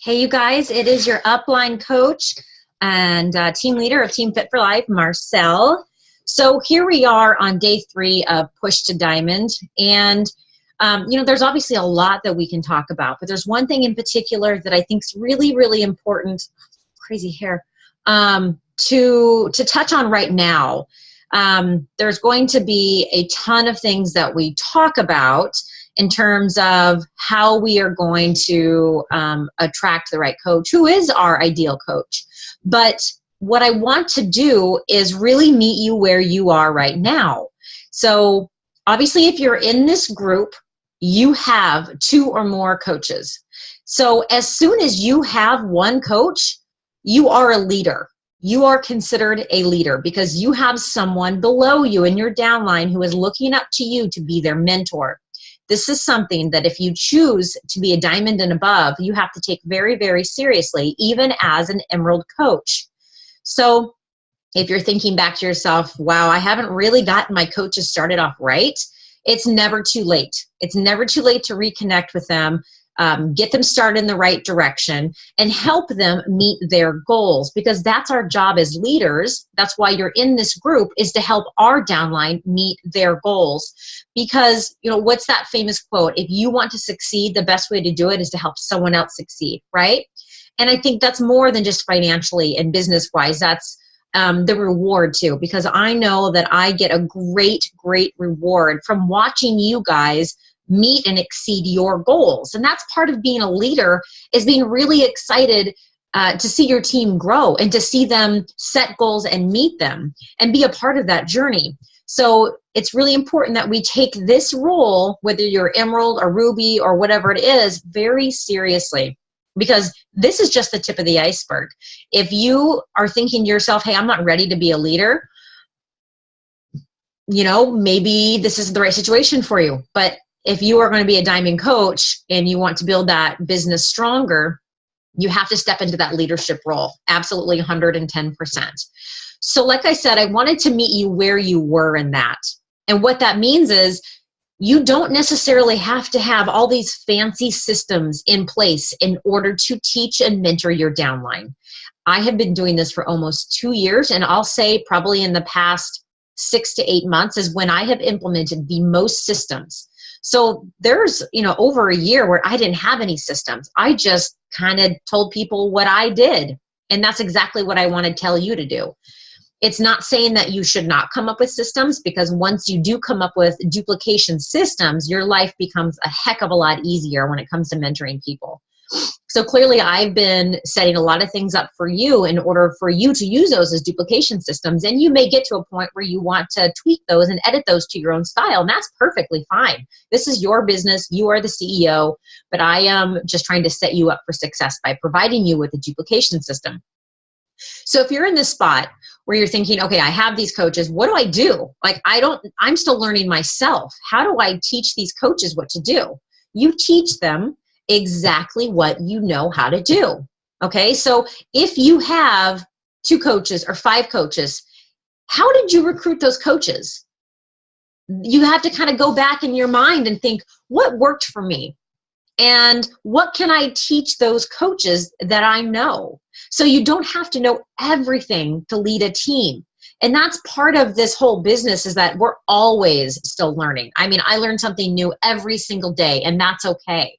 Hey, you guys, it is your upline coach and team leader of Team Fit for Life, Marcel. So here we are on day 3 of Push to Diamond. And, there's obviously a lot that we can talk about, but there's one thing in particular that I think is really, really important, crazy hair, to touch on right now. There's going to be a ton of things that we talk about in terms of how we are going to attract the right coach, who is our ideal coach. But what I want to do is really meet you where you are right now. So obviously, if you're in this group, you have 2 or more coaches. So as soon as you have one coach, you are a leader. You are considered a leader because you have someone below you in your downline who is looking up to you to be their mentor. This is something that if you choose to be a diamond and above, you have to take very, very seriously, even as an emerald coach. So if you're thinking back to yourself, wow, I haven't really gotten my coaches started off right, it's never too late. It's never too late to reconnect with them, get them started in the right direction, and help them meet their goals, because that's our job as leaders. That's why you're in this group, is to help our downline meet their goals. Because, what's that famous quote? If you want to succeed, the best way to do it is to help someone else succeed, right? And I think that's more than just financially and business-wise. That's the reward too, because I know that I get a great, great reward from watching you guys meet and exceed your goals. And that's part of being a leader, is being really excited to see your team grow and to see them set goals and meet them and be a part of that journey. So it's really important that we take this role, whether you're emerald or ruby or whatever it is, very seriously, because this is just the tip of the iceberg. If you are thinking to yourself, hey, I'm not ready to be a leader, maybe this isn't the right situation for you. But if you are going to be a diamond coach and you want to build that business stronger, you have to step into that leadership role. Absolutely 110%. So like I said, I wanted to meet you where you were in that. And what that means is you don't necessarily have to have all these fancy systems in place in order to teach and mentor your downline. I have been doing this for almost 2 years, and I'll say probably in the past 6 to 8 months is when I have implemented the most systems. So there's, over a year where I didn't have any systems. I just kind of told people what I did. And that's exactly what I want to tell you to do. It's not saying that you should not come up with systems, because once you do come up with duplication systems, your life becomes a heck of a lot easier when it comes to mentoring people. So clearly I've been setting a lot of things up for you in order for you to use those as duplication systems. And you may get to a point where you want to tweak those and edit those to your own style. And that's perfectly fine. This is your business. You are the CEO, but I am just trying to set you up for success by providing you with a duplication system. So if you're in this spot where you're thinking, okay, I have these coaches, what do I do? I'm still learning myself. How do I teach these coaches what to do? You teach them exactly what you know how to do. Okay, so if you have 2 coaches or 5 coaches, how did you recruit those coaches? You have to kind of go back in your mind and think, what worked for me? And what can I teach those coaches that I know? So you don't have to know everything to lead a team. And that's part of this whole business, is that we're always still learning. I mean, I learn something new every single day, and that's okay.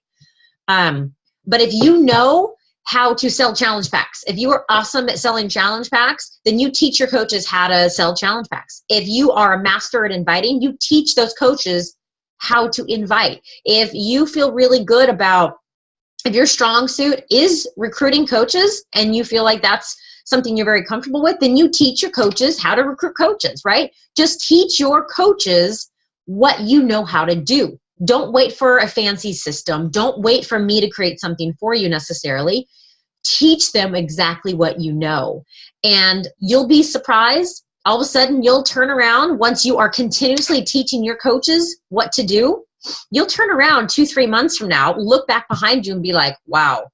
But if you know how to sell challenge packs, if you are awesome at selling challenge packs, then you teach your coaches how to sell challenge packs. If you are a master at inviting, you teach those coaches how to invite. If you feel really good about, if your strong suit is recruiting coaches and you feel like that's something you're very comfortable with, then you teach your coaches how to recruit coaches, right? Just teach your coaches what you know how to do. Don't wait for a fancy system. Don't wait for me to create something for you necessarily. Teach them exactly what you know. And you'll be surprised. All of a sudden, you'll turn around once you are continuously teaching your coaches what to do. You'll turn around 2-3 months from now, look back behind you and be like, wow,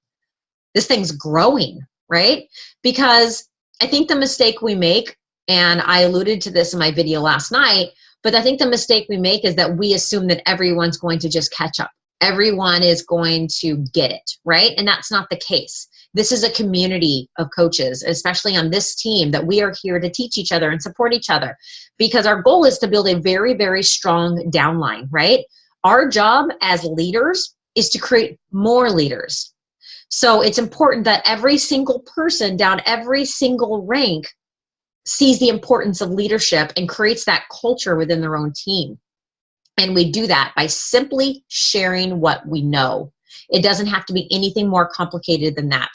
this thing's growing, right? Because I think the mistake we make, and I alluded to this in my video last night, but I think the mistake we make is that we assume that everyone's going to just catch up everyone is going to get it, right? And that's not the case. This is a community of coaches, especially on this team, that we are here to teach each other and support each other, because our goal is to build a very, very strong downline, right? Our job as leaders is to create more leaders. So it's important that every single person down every single rank sees the importance of leadership and creates that culture within their own team. And we do that by simply sharing what we know. It doesn't have to be anything more complicated than that.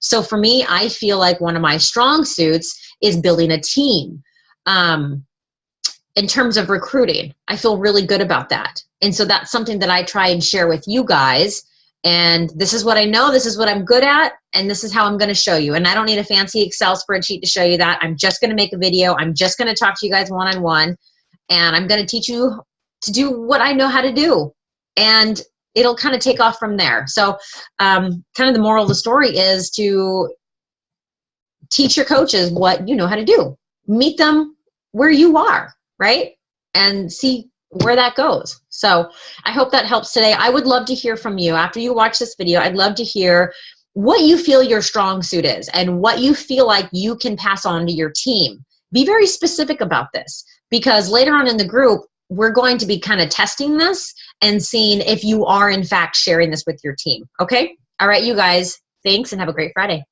So for me, I feel like one of my strong suits is building a team. In terms of recruiting, I feel really good about that. And so that's something that I try and share with you guys. And this is what I know, this is what I'm good at, and this is how I'm going to show you. And I don't need a fancy Excel spreadsheet to show you that. I'm just going to make a video. I'm just going to talk to you guys one-on-one, and I'm going to teach you to do what I know how to do. And it'll kind of take off from there. So kind of the moral of the story is to teach your coaches what you know how to do. Meet them where you are, right? And see where that goes. So I hope that helps today. I would love to hear from you after you watch this video. I'd love to hear what you feel your strong suit is and what you feel like you can pass on to your team. Be very specific about this, because later on in the group, we're going to be kind of testing this and seeing if you are in fact sharing this with your team. Okay? All right, you guys, thanks and have a great Friday.